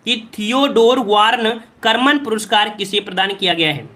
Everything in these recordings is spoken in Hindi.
कि थियोडोर वार्न कर्मन पुरस्कार किसे प्रदान किया गया है।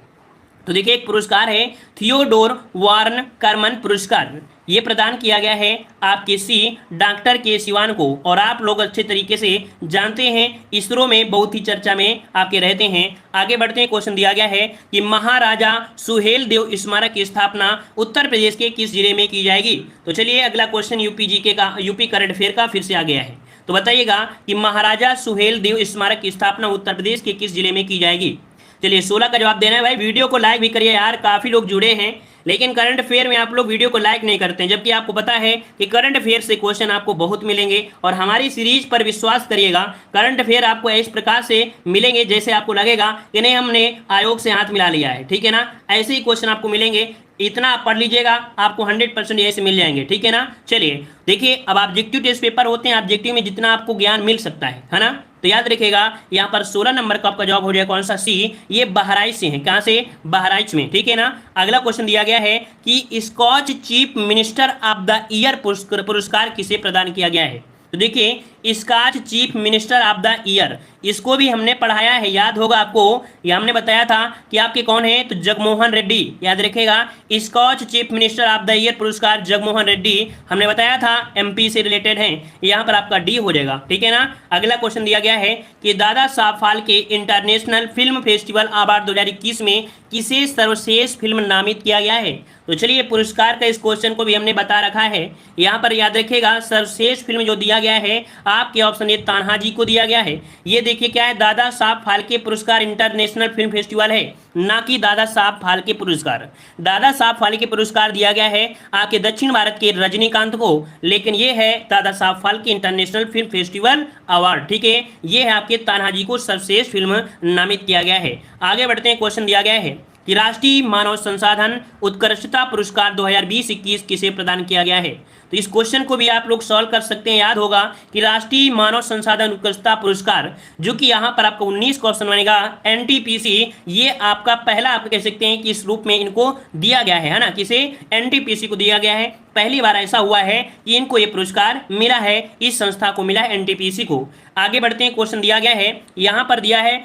तो देखिए एक पुरस्कार है थियोडोर वार्न कर्मन पुरस्कार, ये प्रदान किया गया है आपके सी डॉक्टर के सिवान को। और आप लोग अच्छे तरीके से जानते हैं इसरो में बहुत ही चर्चा में आपके रहते हैं। आगे बढ़ते हैं, क्वेश्चन दिया गया है कि महाराजा सुहेल देव स्मारक की स्थापना उत्तर प्रदेश के किस जिले में की जाएगी। तो चलिए अगला क्वेश्चन यूपी जीके का, यूपी करंट अफेयर का फिर से आ गया है। तो बताइएगा कि महाराजा सुहेल देव स्मारक की स्थापना उत्तर प्रदेश के किस जिले में की जाएगी। चलिए 16 का जवाब देना है भाई। वीडियो को लाइक भी करिए यार, काफी लोग जुड़े हैं, लेकिन करंट अफेयर में आप लोग वीडियो को लाइक नहीं करते हैं, जबकि आपको पता है कि करंट अफेयर से क्वेश्चन आपको बहुत मिलेंगे। और हमारी सीरीज पर विश्वास करिएगा, करंट अफेयर आपको इस प्रकार से मिलेंगे जैसे आपको लगेगा कि नहीं हमने आयोग से हाथ मिला लिया है, ठीक है ना। ऐसे ही क्वेश्चन आपको मिलेंगे, इतना आप पढ़ लीजिएगा, आपको 100% ऐसे मिल जाएंगे, ठीक है ना। चलिए देखिए, अब ऑब्जेक्टिव टेस्ट पेपर होते हैं, ऑब्जेक्टिव में जितना आपको ज्ञान मिल सकता है ना, तो याद रखिएगा यहाँ पर 16 नंबर का आपका जवाब हो जाएगा कौन सा, सी। ये बहराइच से है, कहाँ से, बहराइच में, ठीक है ना। अगला क्वेश्चन दिया गया है कि Skoch chief minister of the year पुरस्कार किसे प्रदान किया गया है। तो देखिए Skoch chief minister of the year, इसको भी हमने पढ़ाया है, याद होगा आपको। ये हमने बताया था कि आपके कौन है, तो जगमोहन रेड्डी, याद रखेगा। Skoch chief minister of the year पुरस्कार जगमोहन रेड्डी हमने बताया था, एमपी से रिलेटेड है। यहाँ पर आपका डी हो जाएगा, ठीक है ना। अगला क्वेश्चन दिया गया है कि Dada Saheb Phalke international film festival award 2021 में किसे सर्वश्रेष्ठ फिल्म नामित किया गया है। तो चलिए पुरस्कार का इस क्वेश्चन को भी हमने बता रखा है। यहाँ पर याद रखिएगा सर्वश्रेष्ठ फिल्म जो दिया गया है आपके ऑप्शन ए तान्हाजी को दिया गया है। ये देखिए क्या है, दादा साहब फाल्के पुरस्कार इंटरनेशनल फिल्म फेस्टिवल है, ना कि दादा साहब फाल्के पुरस्कार। दादा साहब फाल्के पुरस्कार दिया गया है आपके दक्षिण भारत के रजनीकांत को, लेकिन ये है Dada Saheb Phalke international film festival award, ठीक है। ये है आपके तान्हाजी को सर्वश्रेष्ठ फिल्म नामित किया गया है। आगे बढ़ते हैं, क्वेश्चन दिया गया है कि राष्ट्रीय मानव संसाधन उत्कृष्टता पुरस्कार 2020-21 किसे प्रदान किया गया है। तो इस क्वेश्चन को भी आप लोग सॉल्व कर सकते हैं। याद होगा कि राष्ट्रीय मानव संसाधन उत्कृष्टता पुरस्कार, जो कि यहाँ पर आपका 19 क्वेश्चन बनेगा, एनटीपीसी, ये आपका पहला आप कह सकते हैं कि इस रूप में इनको दिया गया है ना, किसे, एनटीपीसी को दिया गया है। पहली बार ऐसा हुआ है कि इनको ये पुरस्कार मिला है, इस संस्था को मिला है, एनटीपीसी को। आगे बढ़ते हैं, क्वेश्चन दिया गया है, यहाँ पर दिया है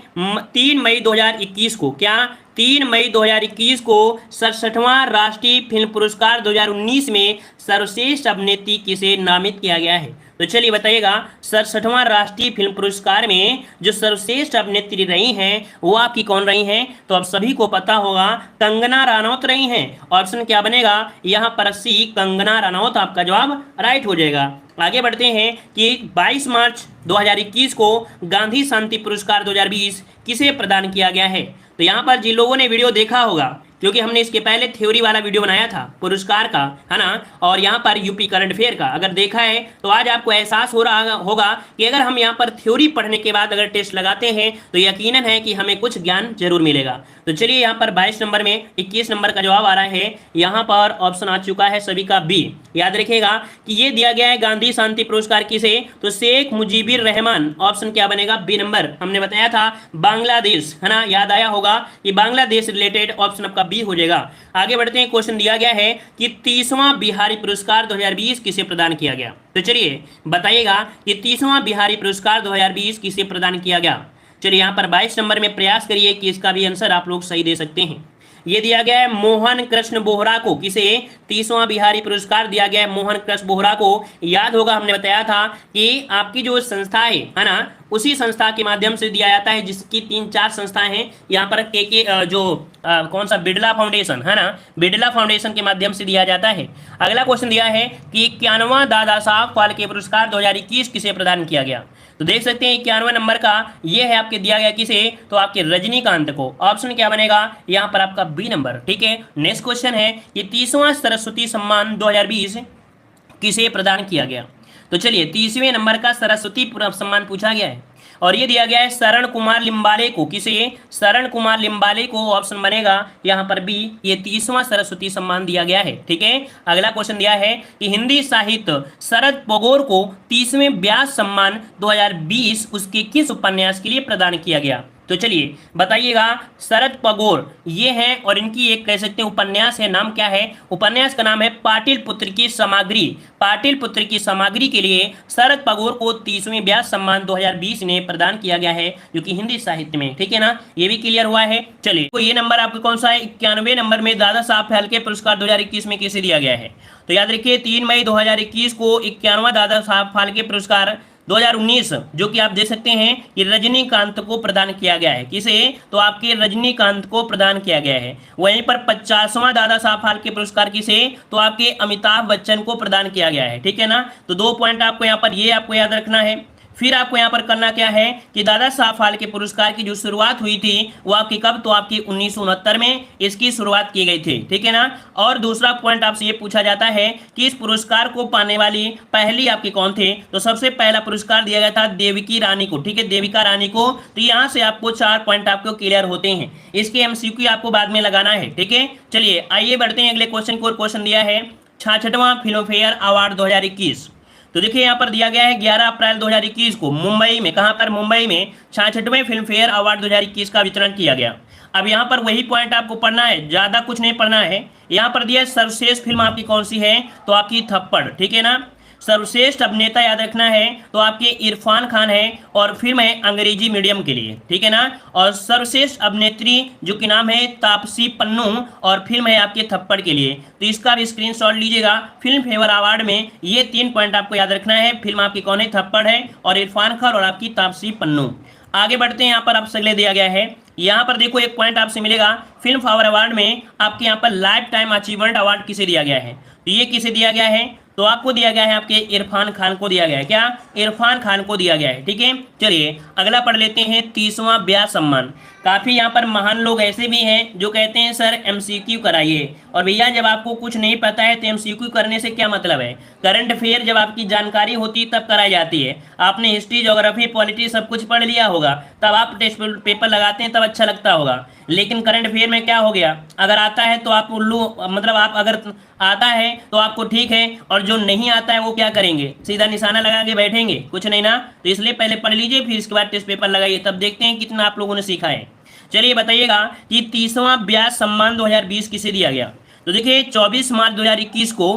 3 मई 2021 को, क्या, 3 मई 2021 को 67वां राष्ट्रीय फिल्म पुरस्कार 2019 में सर्वश्रेष्ठ अभिनेत्री किसे नामित किया गया है। तो चलिए बताइएगा 67वां राष्ट्रीय फिल्म पुरस्कार में जो सर्वश्रेष्ठ अभिनेत्री रही हैं वो आपकी कौन रही हैं। तो अब सभी को पता होगा कंगना रनौत रही हैं। ऑप्शन क्या बनेगा यहाँ पर, सी, कंगना रनौत आपका जवाब राइट हो जाएगा। आगे बढ़ते हैं कि 22 मार्च 2021 को गांधी शांति पुरस्कार 2020 किसे प्रदान किया गया है। तो यहाँ पर जिन लोगों ने वीडियो देखा होगा, क्योंकि हमने इसके पहले थ्योरी वाला वीडियो बनाया था पुरस्कार का, है ना, और यहाँ पर यूपी करंट अफेयर का, अगर देखा है तो आज आपको एहसास हो रहा होगा कि अगर हम यहाँ पर थ्योरी पढ़ने के बाद अगर टेस्ट लगाते हैं तो यकीनन है कि हमें कुछ ज्ञान जरूर मिलेगा। तो चलिए यहाँ पर 22 नंबर में 21 नंबर का जवाब आ रहा है। यहाँ पर ऑप्शन आ चुका है सभी का बी। याद रखिएगा कि ये दिया गया है गांधी शांति पुरस्कार किसे, तो शेख मुजीबुर रहमान। ऑप्शन क्या बनेगा, बी नंबर। हमने बताया था बांग्लादेश, है ना, याद आया होगा कि बांग्लादेश रिलेटेड, ऑप्शन आपका बी हो जाएगा। आगे बढ़ते हैं, क्वेश्चन दिया गया है कि 30वां बिहारी पुरस्कार 2020 किसे प्रदान किया गया। तो चलिए बताइएगा कि 30वां बिहारी पुरस्कार 2020 किसे प्रदान किया गया। चलिए यहाँ पर 22 नंबर में प्रयास करिए कि इसका भी आंसर आप लोग सही दे सकते हैं। ये दिया गया है मोहन कृष्ण बोहरा को, किसे, 30वां बिहारी पुरस्कार दिया गया है मोहन कृष्ण बोहरा को। याद होगा हमने बताया था कि आपकी जो संस्था है ना, उसी संस्था के माध्यम से दिया जाता है, जिसकी 3-4 संस्थाएं हैं यहाँ पर कौन सा, बिड़ला फाउंडेशन, है ना, बिड़ला फाउंडेशन के माध्यम से दिया जाता है। अगला क्वेश्चन दिया है कि 91वां दादा साहब फाल्के पुरस्कार 2021 किसे प्रदान किया गया। तो देख सकते हैं 91 नंबर का ये है आपके दिया गया किसे, तो आपके रजनीकांत को। ऑप्शन क्या बनेगा यहाँ पर आपका बी नंबर, ठीक है। नेक्स्ट क्वेश्चन है कि 30वां सरस्वती सम्मान 2020 किसे प्रदान किया गया। तो चलिए 30वें नंबर का सरस्वती सम्मान पूछा गया है और ये दिया गया है शरण कुमार लिम्बाले को, किसे, शरण कुमार लिम्बाले को। ऑप्शन बनेगा यहाँ पर बी, ये 30वां सरस्वती सम्मान दिया गया है, ठीक है। अगला क्वेश्चन दिया है कि हिंदी साहित्य शरद पगोर को 30वें व्यास सम्मान 2020 उसके किस उपन्यास के लिए प्रदान किया गया। तो चलिए बताइएगा, शरद पगोर ये हैं और इनकी एक कह सकते हैं उपन्यास है, नाम क्या है? उपन्यास का नाम है पाटिल पुत्र की सामग्री। पाटिल पुत्र की सामग्री के लिए शरद पगोर को 30वें व्यास सम्मान 2020 ने प्रदान किया गया है, जो कि हिंदी साहित्य में, ठीक है ना, ये भी क्लियर हुआ है। चलिए तो ये नंबर आपको कौन सा है? 91 नंबर में दादा साहब फाल्के पुरस्कार 2021 में किसे दिया गया है? तो याद रखिए 3 मई 2021 को 91वां दादा साहब फाल्के पुरस्कार 2019 जो कि आप देख सकते हैं कि रजनीकांत को प्रदान किया गया है। किसे? तो आपके रजनीकांत को प्रदान किया गया है। वहीं पर 50वां दादा साहब फाल्के पुरस्कार किसे? तो आपके अमिताभ बच्चन को प्रदान किया गया है, ठीक है ना। तो 2 पॉइंट आपको यहाँ पर ये आपको याद रखना है। फिर आपको यहाँ पर करना क्या है कि दादा साहब फाल्के पुरस्कार की जो शुरुआत हुई थी वो आपकी कब? तो आपकी 1969 में इसकी शुरुआत की गई थी, ठीक है ना। और दूसरा पॉइंट आपसे ये पूछा जाता है कि इस पुरस्कार को पाने वाली पहली आपकी कौन थे? तो सबसे पहला पुरस्कार दिया गया था देविकी रानी को, ठीक है, देविका रानी को। तो यहाँ से आपको 4 पॉइंट आपको क्लियर होते हैं। इसके MCQ आपको बाद में लगाना है, ठीक है। चलिए आइए बढ़ते हैं अगले क्वेश्चन को। क्वेश्चन दिया है 66वां फिल्म फेयर अवार्ड 2021। तो देखिए यहाँ पर दिया गया है 11 अप्रैल 2021 को मुंबई में, कहाँ पर? मुंबई में 66वें फिल्म फेयर अवार्ड 2021 का वितरण किया गया। अब यहाँ पर वही पॉइंट आपको पढ़ना है, ज्यादा कुछ नहीं पढ़ना है। यहाँ पर दिया है सर्वश्रेष्ठ फिल्म आपकी कौन सी है? तो आपकी थप्पड़, ठीक है ना। सर्वश्रेष्ठ अभिनेता याद रखना है तो आपके इरफान खान है और फिल्म है अंग्रेजी मीडियम के लिए, ठीक है ना। और सर्वश्रेष्ठ अभिनेत्री जो कि नाम है तापसी पन्नू और फिल्म है आपके थप्पड़ के लिए। तो इसका भी स्क्रीनशॉट लीजिएगा। फिल्म फेयर अवार्ड में ये 3 पॉइंट आपको याद रखना है। फिल्म आपकी कौन है? थप्पड़ है और इरफान खान और आपकी तापसी पन्नू। आगे बढ़ते हैं, यहाँ पर आपसे अगले दिया गया है, यहाँ पर देखो एक पॉइंट आपसे मिलेगा। फिल्म फेयर अवार्ड में आपके यहाँ पर लाइफ टाइम अचीवमेंट अवार्ड किसे दिया गया है? तो ये किसे दिया गया है? तो आपको दिया गया है आपके इरफान खान को दिया गया है। क्या? इरफान खान को दिया गया है, ठीक है। चलिए अगला पढ़ लेते हैं 30वां व्यास सम्मान। काफी यहाँ पर महान लोग ऐसे भी हैं जो कहते हैं सर MCQ कराइए। और भैया जब आपको कुछ नहीं पता है तो MCQ करने से क्या मतलब है? करंट अफेयर जब आपकी जानकारी होती है तब कराई जाती है। आपने हिस्ट्री, ज्योग्राफी, पॉलिटी सब कुछ पढ़ लिया होगा, तब आप टेस्ट पेपर लगाते हैं, तब अच्छा लगता होगा। लेकिन करंट अफेयर में क्या हो गया? अगर आता है तो आप उल्लू, मतलब आप अगर आता है तो आपको ठीक है, और जो नहीं आता है वो क्या करेंगे? सीधा निशाना लगा के बैठेंगे, कुछ नहीं ना। तो इसलिए पहले पढ़ लीजिए, फिर इसके बाद टेस्ट पेपर लगाइए, तब देखते हैं कितना आप लोगों ने सीखा है। चलिए बताइएगा कि 30वां व्यास सम्मान 2020 किसे दिया गया? तो देखिए 24 मार्च 2021 को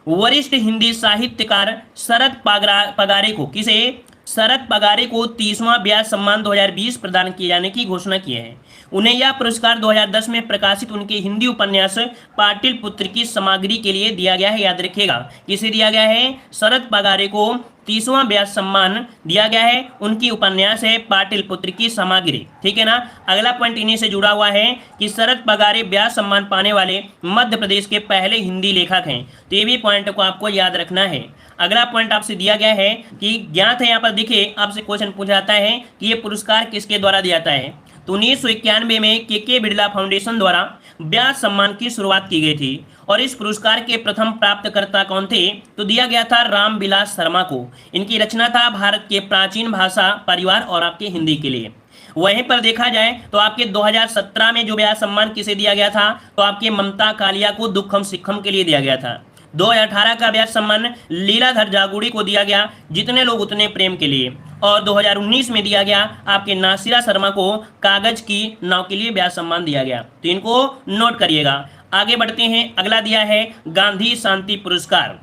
वरिष्ठ हिंदी साहित्यकार शरद पगारे को, किसे? शरद पगारे को 30वां व्यास सम्मान 2020 प्रदान किए जाने की घोषणा की है। उन्हें यह पुरस्कार 2010 में प्रकाशित उनके हिंदी उपन्यास पाटिल पुत्र की सामग्री के लिए दिया गया है। याद रखिएगा किसे दिया गया है? शरद पगारे को 30वां व्यास सम्मान दिया गया है, उनकी उपन्यास है पाटिल पुत्र की सामग्री, ठीक है ना। अगला पॉइंट इन्हीं से जुड़ा हुआ है कि शरद पगारे व्यास सम्मान पाने वाले मध्य प्रदेश के पहले हिंदी लेखक हैं। तो ये भी पॉइंट को आपको याद रखना है। अगला पॉइंट आपसे दिया गया है कि ज्ञात है, यहाँ पर देखिए आपसे क्वेश्चन पूछा जाता है कि ये पुरस्कार किसके द्वारा दिया जाता है? तो 1991 में के बिरला फाउंडेशन द्वारा व्यास सम्मान की शुरुआत की गई थी। और इस पुरस्कार के प्रथम प्राप्तकर्ता कौन थे? तो दिया गया था रामविलास शर्मा को। इनकी रचना था भारत के प्राचीन भाषा, परिवार और आपके हिंदी के लिए। वहीं पर देखा जाए तो आपके 2017 में जो व्यास सम्मान किसे दिया गया था? तो आपके ममता कालिया को दुखम सिखम के लिए दिया गया था। 2018 का व्यास सम्मान लीलाधर जागुड़ी को दिया गया, जितने लोग उतने प्रेम के लिए। और 2019 में दिया गया आपके नासिरा शर्मा को कागज की नाव के लिए व्यास सम्मान दिया गया। तो इनको नोट करिएगा। आगे बढ़ते हैं, अगला दिया है गांधी शांति पुरस्कार।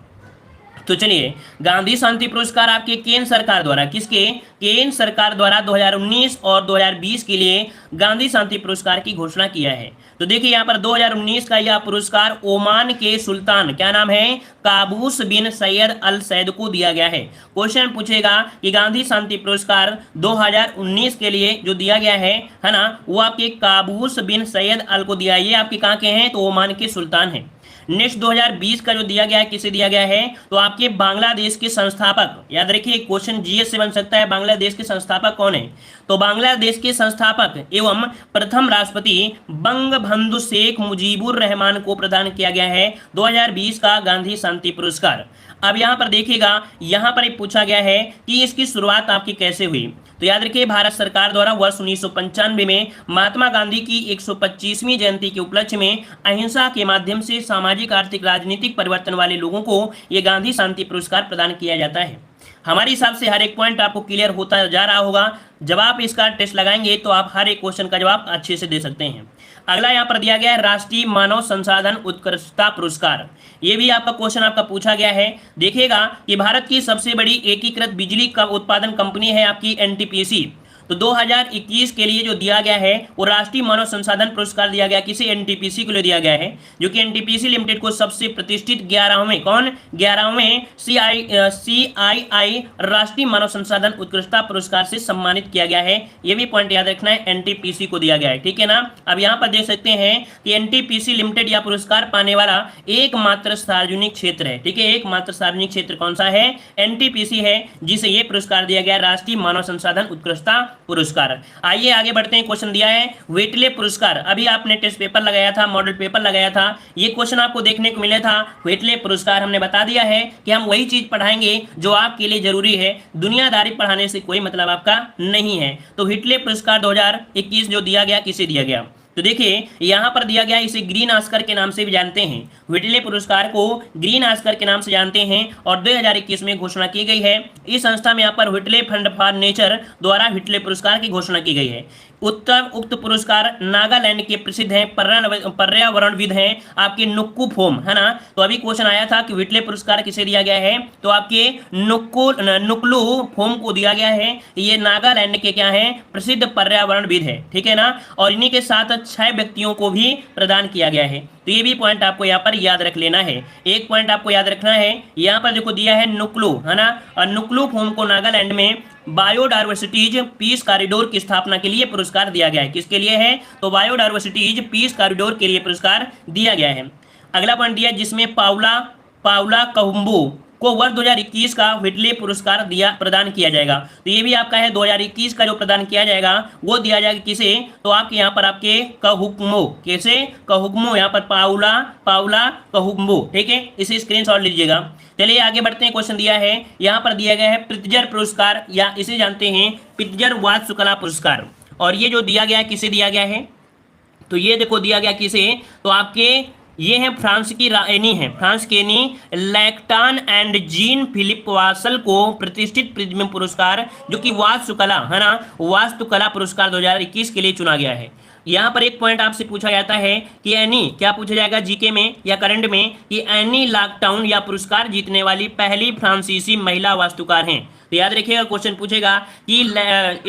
तो चलिए गांधी शांति पुरस्कार आपके केंद्र सरकार द्वारा, किसके? केंद्र सरकार द्वारा 2019 और 2020 के लिए गांधी शांति पुरस्कार की घोषणा किया है। तो देखिए यहाँ पर 2019 का यह पुरस्कार ओमान के सुल्तान, क्या नाम है? काबूस बिन सैयद अल सैद को दिया गया है। क्वेश्चन पूछेगा कि गांधी शांति पुरस्कार 2019 के लिए जो दिया गया है ना, वो आपके काबूस बिन सैयद अल को दिया। ये आपके कहाँ के हैं? तो ओमान के सुल्तान हैं। नेक्स्ट 2020 का जो दिया गया है, किसे दिया गया है? तो आपके बांग्लादेश के संस्थापक, याद रखिए क्वेश्चन जीएस से बन सकता है, बांग्लादेश के संस्थापक कौन है? तो बांग्लादेश के संस्थापक एवं प्रथम राष्ट्रपति बंगबंधु शेख मुजीबुर रहमान को प्रदान किया गया है 2020 का गांधी शांति पुरस्कार। अब यहाँ पर देखिएगा, यहाँ पर पूछा गया है कि इसकी शुरुआत आपकी कैसे हुई। तो याद रखिए भारत सरकार द्वारा वर्ष 1995 में महात्मा गांधी की 125वीं जयंती के उपलक्ष्य में अहिंसा के माध्यम से सामाजिक, आर्थिक, राजनीतिक परिवर्तन वाले लोगों को ये गांधी शांति पुरस्कार प्रदान किया जाता है। हमारे हिसाब से हर एक पॉइंट आपको क्लियर होता जा रहा होगा। जब आप इसका टेस्ट लगाएंगे तो आप हर एक क्वेश्चन का जवाब अच्छे से दे सकते हैं। अगला यहाँ पर दिया गया है राष्ट्रीय मानव संसाधन उत्कृष्टता पुरस्कार। ये भी आपका क्वेश्चन आपका पूछा गया है। देखिएगा कि भारत की सबसे बड़ी एकीकृत बिजली का उत्पादन कंपनी है आपकी एनटीपीसी। तो 2021 के लिए जो दिया गया है वो राष्ट्रीय मानव संसाधन पुरस्कार दिया गया, किसी एनटीपीसी को लिए दिया गया है, जो कि एनटीपीसी लिमिटेड को सबसे प्रतिष्ठित 11वें CII राष्ट्रीय मानव संसाधन उत्कृष्टता पुरस्कार से सम्मानित किया गया है। ये भी पॉइंट याद रखना है, एनटीपीसी को दिया गया है, ठीक है ना। अब यहाँ पर देख सकते हैं कि एनटीपीसी लिमिटेड यह पुरस्कार पाने वाला एकमात्र सार्वजनिक क्षेत्र है, ठीक है। एकमात्र सार्वजनिक क्षेत्र कौन सा है? एनटीपीसी है, जिसे ये पुरस्कार दिया गया राष्ट्रीय मानव संसाधन उत्कृष्टता पुरस्कार। आइए आगे बढ़ते हैं। क्वेश्चन दिया है वेटले पुरस्कार। अभी आपने टेस्ट पेपर लगाया था, मॉडल पेपर लगाया था, ये क्वेश्चन आपको देखने को मिला था। वेटले पुरस्कार हमने बता दिया है कि हम वही चीज पढ़ाएंगे जो आपके लिए जरूरी है, दुनियादारी पढ़ाने से कोई मतलब आपका नहीं है। तो वेटले पुरस्कार 2021 जो दिया गया, किसे दिया गया? तो देखिए यहां पर दिया गया, इसे ग्रीन ऑस्कर के नाम से भी जानते हैं। वेटले पुरस्कार को ग्रीन ऑस्कर के नाम से जानते हैं और 2021 में घोषणा की गई है। इस संस्था में यहाँ पर वेटले फंड फॉर नेचर द्वारा वेटले पुरस्कार की घोषणा की गई है। उक्त पुरस्कार नागालैंड के प्रसिद्ध हैं पर्यावरणविद हैं आपके नुक्कू फोम, है ना। तो अभी क्वेश्चन आया था कि वेटले पुरस्कार किसे दिया गया है, तो आपके नुक्लू फोम को दिया गया है। ये नागालैंड के क्या है? प्रसिद्ध पर्यावरणविद है, ठीक है ना। और इन्हीं के साथ 6 व्यक्तियों को भी प्रदान किया गया है। तो ये भी पॉइंट आपको यहाँ पर याद रख लेना है। एक पॉइंट आपको याद रखना है, यहाँ पर देखो दिया है नुक्लू, है ना। और नुक्लू फोम को नागालैंड में बायोडायवर्सिटीज पीस कॉरिडोर की स्थापना के लिए पुरस्कार दिया गया है। किसके लिए है? तो बायोडायवर्सिटीज पीस कॉरिडोर के लिए पुरस्कार दिया गया है। अगला पॉइंट दिया जिसमें पाउला कहम्बू को वर्ष 2021 का वेटले पुरस्कार प्रदान किया जाएगा। तो ये भी आपका है 2021 का जो प्रदान किया जाएगा वो दिया जाएगा किसे? तो आपके यहाँ पर आपके कहम्बू, कैसे? कहम्बू, यहाँ पर पाउला कहम्बू, ठीक है। इसे स्क्रीनशॉट लीजिएगा। चलिए आगे बढ़ते हैं। क्वेश्चन दिया है, यहाँ पर दिया गया है प्रित्जर पुरस्कार, या इसे जानते हैं प्रित्जर वास्तुकला पुरस्कार। और ये जो दिया गया है किसे दिया गया है? तो ये देखो दिया गया किसे? तो आपके ये है फ्रांस की रानी है, फ्रांस के लैक्टान एंड जीन फिलिप वासल को प्रतिष्ठित प्रिज्म पुरस्कार, जो कि वास्तुकला, है ना, वास्तुकला पुरस्कार 2021 के लिए चुना गया है। यहाँ पर एक पॉइंट आपसे पूछा जाता है कि एनी, क्या पूछा जाएगा जीके में या करंट में, कि एनी लैक्टाउन या पुरस्कार जीतने वाली पहली फ्रांसीसी महिला वास्तुकार हैं। तो याद रखिएगा क्वेश्चन पूछेगा कि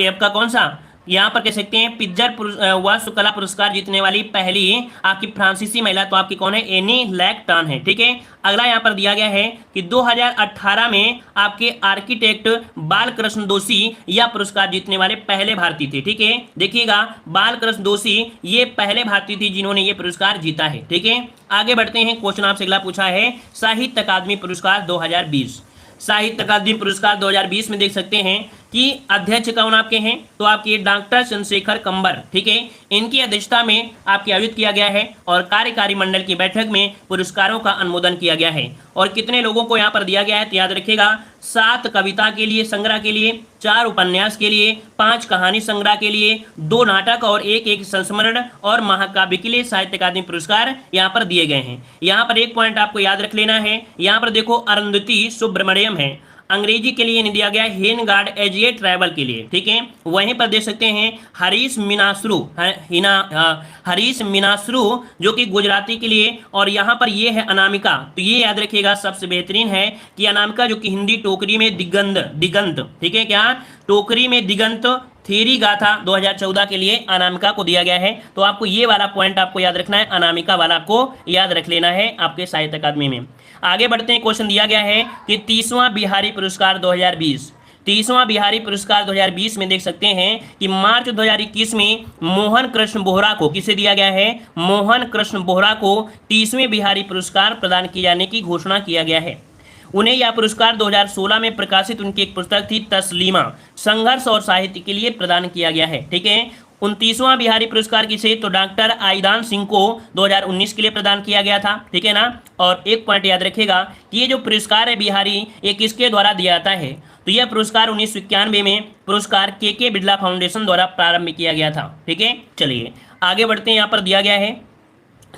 आपका कौन सा, यहाँ पर कह सकते हैं पिज्जर वास्तुकला पुरस्कार जीतने वाली पहली आपकी फ्रांसीसी महिला, तो आपकी कौन है? एनी लैक्टान है, ठीक है। अगला यहाँ पर दिया गया है कि 2018 में आपके आर्किटेक्ट बालकृष्ण दोषी यह पुरस्कार जीतने वाले पहले भारतीय थे, ठीक है। देखिएगा बालकृष्ण दोषी ये पहले भारतीय थे जिन्होंने ये पुरस्कार जीता है, ठीक है। आगे बढ़ते हैं। क्वेश्चन आपसे अगला पूछा है साहित्य अकादमी पुरस्कार 2020। साहित्य अकादमी पुरस्कार 2020 में देख सकते हैं कि अध्यक्ष कौन आपके हैं? तो आपके डॉक्टर चंद्रशेखर कंबर, ठीक है। इनकी अध्यक्षता में आपके आयोजित किया गया है और कार्यकारी मंडल की बैठक में पुरस्कारों का अनुमोदन किया गया है। और कितने लोगों को यहाँ पर दिया गया है? तो याद रखिएगा 7 कविता के लिए संग्रह के लिए, 4 उपन्यास के लिए, 5 कहानी संग्रह के लिए, 2 नाटक और एक संस्मरण और महाकाव्य के लिए साहित्य अकादमी पुरस्कार यहाँ पर दिए गए हैं। यहाँ पर एक पॉइंट आपको याद रख लेना है, यहाँ पर देखो अरुंधति सुब्रमण्यम है, अंग्रेजी के लिए इन्हें दिया गया हेन गार्ड एजिए ट्रैवल के लिए, ठीक है। वहीं पर देख सकते हैं हरीश मीनाश्रू जो कि गुजराती के लिए, और यहाँ पर ये है अनामिका। तो ये याद रखिएगा सबसे बेहतरीन है कि अनामिका जो कि हिंदी टोकरी में दिगंत, ठीक है, क्या टोकरी में दिगंत थेरी गाथा 2014 के लिए अनामिका को दिया गया है। तो आपको ये वाला पॉइंट आपको याद रखना है, अनामिका वाला को याद रख लेना है आपके साहित्य अकादमी में। आगे बढ़ते हैं। क्वेश्चन दिया गया है कि 30वां बिहारी पुरस्कार 2020। 30वां बिहारी पुरस्कार 2020 में देख सकते हैं कि मार्च 2021 में मोहन कृष्ण बोहरा को किसे दिया गया है? मोहन कृष्ण बोहरा को 30वें बिहारी पुरस्कार प्रदान किए जाने की घोषणा किया गया है। उन्हें यह पुरस्कार 2016 में प्रकाशित उनकी एक पुस्तक थी तस्लीमा, संघर्ष और साहित्य के लिए प्रदान किया गया है, ठीक है। 29वां बिहारी पुरस्कार किसे? तो डॉक्टर आईदान सिंह को 2019 के लिए प्रदान किया गया था, ठीक है ना। और एक पॉइंट याद रखिएगा कि ये जो पुरस्कार है बिहारी, ये किसके द्वारा दिया जाता है? तो यह पुरस्कार 1991 में पुरस्कार के बिरला फाउंडेशन द्वारा प्रारंभ किया गया था, ठीक है। चलिए आगे बढ़ते हैं। यहाँ पर दिया गया है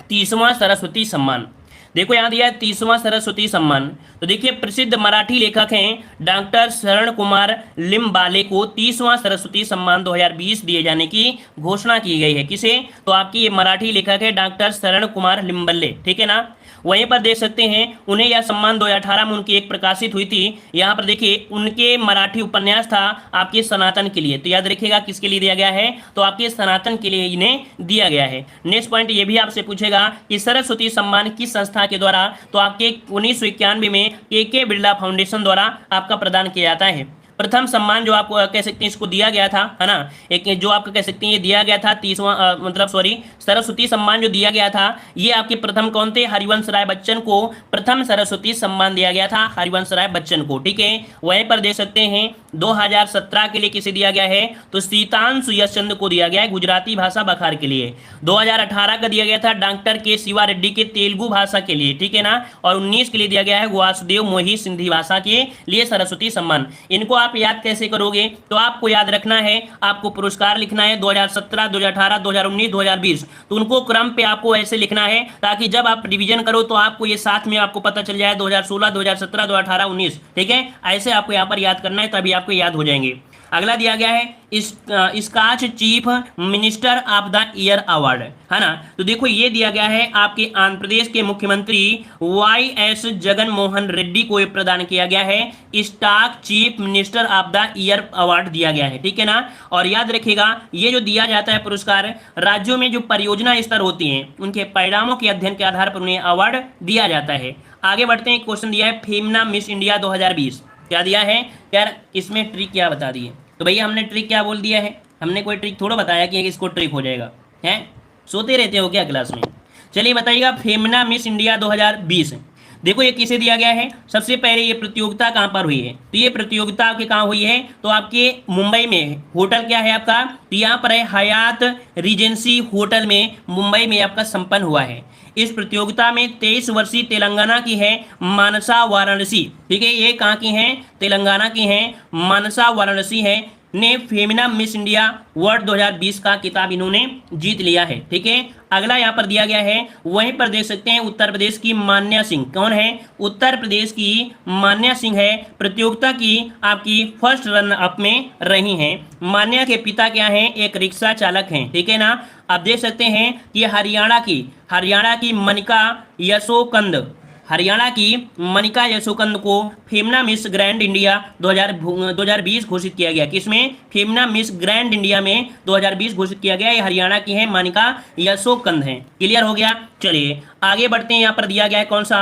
30वां सरस्वती सम्मान। देखो यहाँ दिया है 30वां सरस्वती सम्मान। तो देखिए प्रसिद्ध मराठी लेखक हैं डॉक्टर शरण कुमार लिम्बाले को 30वां सरस्वती सम्मान 2020 दिए जाने की घोषणा की गई है। किसे? तो आपकी ये मराठी लेखक है डॉक्टर शरण कुमार लिम्बले, ठीक है ना। वहीं पर देख सकते हैं उन्हें यह सम्मान 2018 में उनकी एक प्रकाशित हुई थी। यहाँ पर देखिए उनके मराठी उपन्यास था आपके सनातन के लिए। तो याद रखिएगा किसके लिए दिया गया है? तो आपके सनातन के लिए इन्हें दिया गया है। नेक्स्ट पॉइंट ये भी आपसे पूछेगा कि सरस्वती सम्मान किस संस्था के द्वारा? तो आपके 1991 में के बिरला फाउंडेशन द्वारा आपका प्रदान किया जाता है। प्रथम सम्मान जो आप कह सकते हैं इसको दिया गया था, है ना, एक जो आप कह सकते हैं ये दिया गया था 30वां मतलब सॉरी सरस्वती सम्मान जो दिया गया था ये आपके प्रथम कौन थे? हरिवंश राय बच्चन को प्रथम सरस्वती सम्मान दिया गया था, हरिवंश राय बच्चन को, ठीक है। वहीं पर देख सकते हैं 2017 के लिए किसे दिया गया है? तो सीतांशु यशचंद्र को दिया गया है गुजराती भाषा बखार के लिए। 2018 का दिया गया था डॉक्टर के शिवा रेड्डी के तेलुगु भाषा के लिए, ठीक है ना। और 19 के लिए दिया गया है वासुदेव मोही सिंधी भाषा के लिए सरस्वती सम्मान। इनको आप याद कैसे करोगे? तो आपको याद रखना है, आपको पुरस्कार लिखना है 2017, 2018, 2019, 2020। तो उनको क्रम पे आपको ऐसे लिखना है ताकि जब आप रिवीजन करो तो आपको ये साथ में आपको पता चल जाए 2016, 2017, 2018, 19, ठीक है। ऐसे आपको यहाँ पर याद करना है तभी आपको याद हो जाएंगे। अगला दिया गया है Skoch chief minister of the year award, है ना। तो देखो ये दिया गया है आपके आंध्र प्रदेश के मुख्यमंत्री YS जगन मोहन रेड्डी को प्रदान किया गया है Skoch chief minister of the year award दिया गया है, ठीक है ना। और याद रखिएगा ये जो दिया जाता है पुरस्कार राज्यों में जो परियोजना स्तर होती हैं उनके परिणामों के अध्ययन के आधार पर उन्हें अवार्ड दिया जाता है। आगे बढ़ते हैं, क्वेश्चन दिया है फेमना मिस इंडिया 2020 क्या दिया है यार? इसमें ट्रिक क्या बता दी है? तो भैया हमने ट्रिक क्या बोल दिया है? हमने कोई ट्रिक थोड़ा बताया कि इसको ट्रिक हो जाएगा, हैं? सोते रहते हो क्या क्लास में? चलिए बताइएगा फेमना मिस इंडिया 2020 देखो ये किसे दिया गया है? सबसे पहले ये प्रतियोगिता कहाँ पर हुई है? तो ये प्रतियोगिता आपके कहाँ हुई है? तो आपके मुंबई में। होटल क्या है आपका? तो यहाँ पर है हयात रिजेंसी होटल में मुंबई में आपका संपन्न हुआ है। इस प्रतियोगिता में 23 वर्षीय तेलंगाना की है मानसा वाराणसी, ठीक है। ये कहाँ की हैं? तेलंगाना की हैं, मानसा वाराणसी है ने फेमिना मिस इंडिया वर्ल्ड 2020 का किताब इन्होंने जीत लिया है, ठीक है। अगला यहाँ पर दिया गया है, वहीं पर देख सकते हैं उत्तर प्रदेश की मान्या सिंह। कौन है? उत्तर प्रदेश की मान्या सिंह है, प्रतियोगिता की आपकी फर्स्ट रन अप में रही हैं। मान्या के पिता क्या हैं? एक रिक्शा चालक हैं, ठीक है ना। आप देख सकते हैं कि हरियाणा की मनिका यशोकंद, हरियाणा की मनिका यशोकंद को फेमना मिस ग्रैंड इंडिया 2020 घोषित किया गया। किसमें? फेमना मिस ग्रैंड इंडिया में 2020 घोषित किया गया। ये हरियाणा की है, मनिका यशोकंद है। क्लियर हो गया? चलिए आगे बढ़ते हैं। यहाँ पर दिया गया है कौन सा?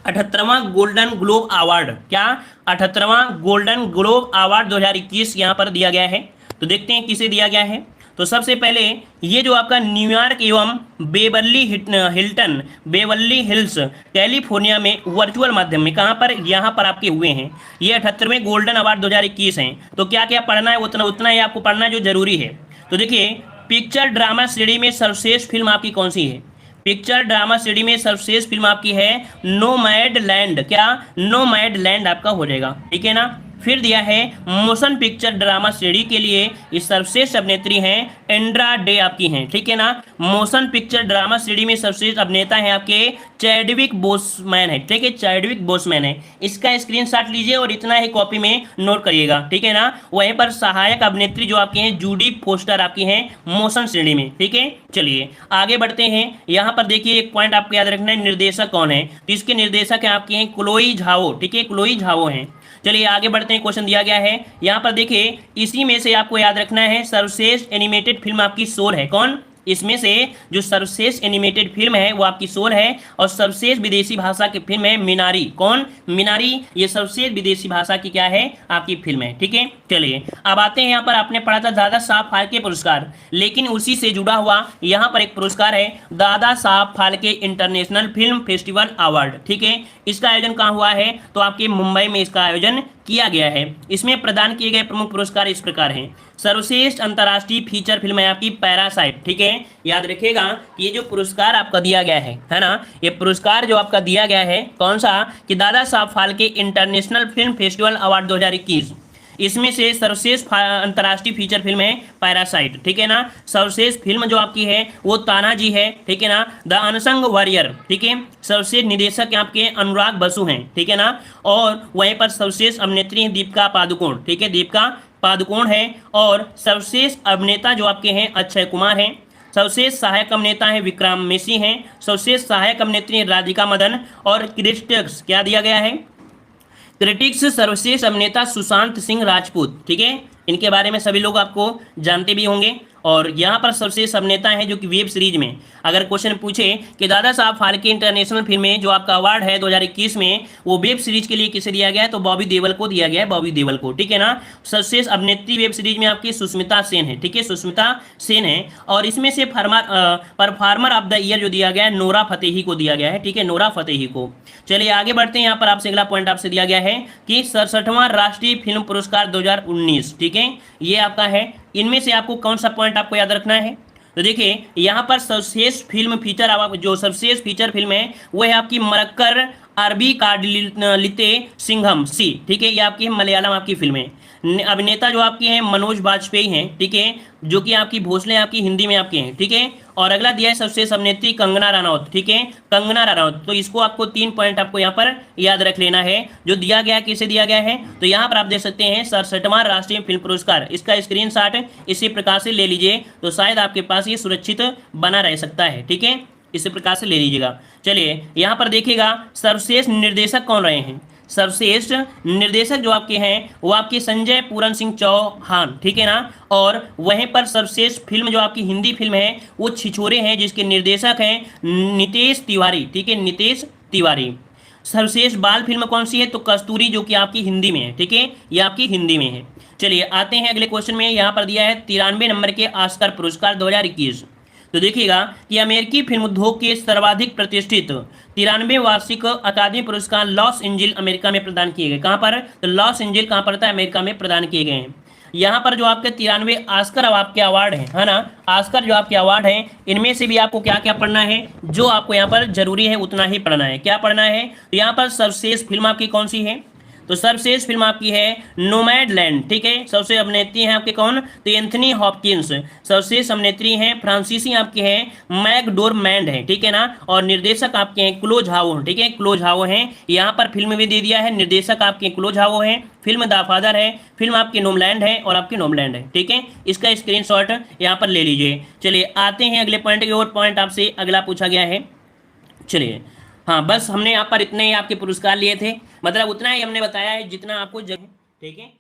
78वां गोल्डन ग्लोब अवार्ड। क्या? 78वां गोल्डन ग्लोब अवार्ड 2021 यहाँ पर दिया गया है। तो देखते हैं किसे दिया गया है। तो सबसे पहले ये जो आपका न्यूयॉर्क एवं बेवल्ली हिल्स कैलिफोर्निया में वर्चुअल माध्यम में कहाँ पर? यहाँ पर आपके हुए हैं। ये 78वें गोल्डन अवार्ड 2021 हैं। तो क्या क्या पढ़ना है? उतना ही आपको पढ़ना जो जरूरी है। तो देखिए पिक्चर ड्रामा श्रेणी में सर्वश्रेष्ठ फिल्म आपकी कौन सी है? पिक्चर ड्रामा श्रेणी में सर्वश्रेष्ठ फिल्म आपकी है नोमैडलैंड। क्या? नोमैडलैंड आपका हो जाएगा, ठीक है ना। फिर दिया है मोशन पिक्चर ड्रामा श्रेणी के लिए इस सर्वश्रेष्ठ अभिनेत्री हैं एंड्रा डे आपकी हैं, ठीक है ना। मोशन पिक्चर ड्रामा श्रेणी में सर्वश्रेष्ठ अभिनेता हैं आपके चैडविक बोसमैन है, ठीक है, चैडविक बोसमैन है। इसका स्क्रीनशॉट लीजिए और इतना ही कॉपी में नोट करिएगा, ठीक है ना। वहीं पर सहायक अभिनेत्री जो आपके हैं जूडी फोस्टर आपकी हैं मोशन श्रेणी में, ठीक है। चलिए आगे बढ़ते हैं। यहाँ पर देखिए एक पॉइंट आपको याद रखना है, निर्देशक कौन है? तो इसके निर्देशक है आपके हैं क्लोई झाओ, ठीक है, क्लोई झाओ हैं। चलिए आगे बढ़ते हैं। क्वेश्चन दिया गया है यहाँ पर देखिए इसी में से आपको याद रखना है सर्वश्रेष्ठ एनिमेटेड फिल्म आपकी शोर है। कौन? इसमें से जो सर्वश्रेष्ठ एनिमेटेड फिल्म है वो आपकी शोर है और सर्वश्रेष्ठ विदेशी भाषा की फिल्म है मिनारी। कौन? मिनारी। ये सर्वश्रेष्ठ विदेशी भाषा की क्या है? आपकी फिल्म है, ठीक है। चलिए अब आते हैं, यहाँ पर आपने पढ़ा था दादा साहब फाल्के पुरस्कार, लेकिन उसी से जुड़ा हुआ यहाँ पर एक पुरस्कार है Dada Saheb Phalke international film festival award, ठीक है। इसका आयोजन कहाँ हुआ है? तो आपके मुंबई में इसका आयोजन किया गया है। इसमें प्रदान किए गए प्रमुख पुरस्कार इस प्रकार हैं। सर्वश्रेष्ठ अंतर्राष्ट्रीय फीचर फिल्म है आपकी पैरासाइट, ठीक है। याद रखिएगा ये जो पुरस्कार आपका दिया गया है ना, ये पुरस्कार जो आपका दिया गया है कौन सा? कि Dada Saheb Phalke international film festival award 2021। इसमें से सर्वश्रेष्ठ अंतर्राष्ट्रीय फीचर फिल्म है पैरासाइट, ठीक है ना। सर्वश्रेष्ठ फिल्म जो आपकी है वो तानाजी है, ठीक है ना। द अनसंग वॉरियर, ठीक है। सर्वश्रेष्ठ निदेशक आपके अनुराग बसु हैं, ठीक है ना। और वहीं पर सर्वश्रेष्ठ अभिनेत्री हैं दीपिका पादुकोण, ठीक है, दीपिका पादुकोण है। और सर्वश्रेष्ठ अभिनेता जो आपके हैं अक्षय कुमार हैं। सर्वश्रेष्ठ सहायक अभिनेता है विक्रम मेसी हैं। सर्वश्रेष्ठ सहायक अभिनेत्री है राधिका मदन। और क्रिटिक्स क्या दिया गया है, क्रिटिक्स सर्वश्रेष्ठ अभिनेता सुशांत सिंह राजपूत, ठीक है। इनके बारे में सभी लोग आपको जानते भी होंगे। और यहाँ पर सर्वश्रेष्ठ अभिनेता है जो कि वेब सीरीज में, अगर क्वेश्चन पूछे कि दादा साहब फाल्के इंटरनेशनल फिल्म में जो आपका अवार्ड है 2021 में वो वेब सीरीज के लिए किसे दिया गया है, तो बॉबी देओल को दिया गया है, बॉबी देओल को, ठीक है ना। सर्वश्रेष्ठ अभिनेत्री वेब सीरीज में आपकी सुष्मिता सेन है, ठीक है, सुष्मिता सेन है। और इसमें से परफॉर्मर ऑफ द ईयर जो दिया गया है नोरा फतेही को दिया गया है, ठीक है, नोरा फतेही को। चलिए आगे बढ़ते हैं। यहाँ पर आपसे अगला पॉइंट आपसे दिया गया है कि 67वां राष्ट्रीय फिल्म पुरस्कार 2019, ठीक है, ये आपका है। इनमें से आपको कौन सा पॉइंट आपको याद रखना है, तो देखिए यहाँ पर सर्वश्रेष्ठ फिल्म फीचर, आप जो सर्वश्रेष्ठ फीचर फिल्म है वो है आपकी मरक्कर अरबी काडलिते सिंघम सी, ठीक है, ये आपकी मलयालम आपकी फिल्म है। अभिनेता जो आपके हैं मनोज बाजपेयी हैं, ठीक है, जो कि आपकी भोसले आपकी हिंदी में आपके हैं, ठीक है। और अगला दिया है सर्वश्रेष्ठ अभिनेत्री कंगना रनौत, ठीक है, कंगना रनौत। तो इसको आपको 3 पॉइंट आपको यहाँ पर याद रख लेना है। जो दिया गया है किसे दिया गया है, तो यहाँ पर आप देख सकते हैं 67वां राष्ट्रीय फिल्म पुरस्कार, इसका स्क्रीनशॉट इसी प्रकार से ले लीजिए तो शायद आपके पास ये सुरक्षित बना रह सकता है, ठीक है, इसी प्रकार से ले लीजिएगा। चलिए यहाँ पर देखिएगा सर्वश्रेष्ठ निर्देशक कौन रहे हैं। सर्वश्रेष्ठ निर्देशक जो आपके हैं वो आपके संजय पूरन सिंह चौहान, ठीक है ना। और वहीं पर सर्वश्रेष्ठ फिल्म जो आपकी हिंदी फिल्म है वो छिछोरे हैं, जिसके निर्देशक हैं नितेश तिवारी, ठीक है, नितेश तिवारी। सर्वश्रेष्ठ बाल फिल्म कौन सी है, तो कस्तूरी, जो कि आपकी हिंदी में है, ठीक है, ये आपकी हिंदी में है। चलिए आते हैं अगले क्वेश्चन में। यहाँ पर दिया है 93 नंबर के ऑस्कर पुरस्कार 2021। तो देखिएगा कि अमेरिकी फिल्म उद्योग के सर्वाधिक प्रतिष्ठित 93वें वार्षिक अकादमी पुरस्कार लॉस एंजिल अमेरिका में प्रदान किए गए। कहाँ पर, तो लॉस एंजिल कहाँ पड़ता है, अमेरिका में प्रदान किए गए हैं। यहाँ पर जो आपके 93 ऑस्कर आपके अवार्ड हैं, है ना, ऑस्कर जो आपके अवार्ड हैं, इनमें से भी आपको क्या क्या पढ़ना है, जो आपको यहाँ पर जरूरी है उतना ही पढ़ना है। क्या पढ़ना है, तो यहाँ पर सर्वश्रेष्ठ फिल्म आपकी कौन सी है, तो सर्वश्रेष्ठ फिल्म आपकी है नोमैडलैंड, ठीक है। सबसे अभिनेत्री हैं आपके कौन, तो एंथनी हॉपकिंस। सर्वश्रेष्ठ अभिनेत्री हैं फ्रांसीसी आपके हैं मैकडोरमैंड है, ठीक है ना। और निर्देशक आपके हैं क्लो झाओ, ठीक है, क्लो झाओ हैं। यहाँ पर फिल्म भी दे दिया है, निर्देशक आपके क्लो झाओ हैं। फिल्म द फादर है, फिल्म आपकी नोमलैंड है और आपकी नोमलैंड है, ठीक है। इसका स्क्रीनशॉट यहाँ पर ले लीजिए। चलिए आते हैं अगले पॉइंट की ओर। पॉइंट आपसे अगला पूछा गया है, चलिए हाँ, बस हमने यहाँ पर इतने ही आपके पुरस्कार लिए थे, मतलब उतना ही हमने बताया है जितना आपको जगह, ठीक है।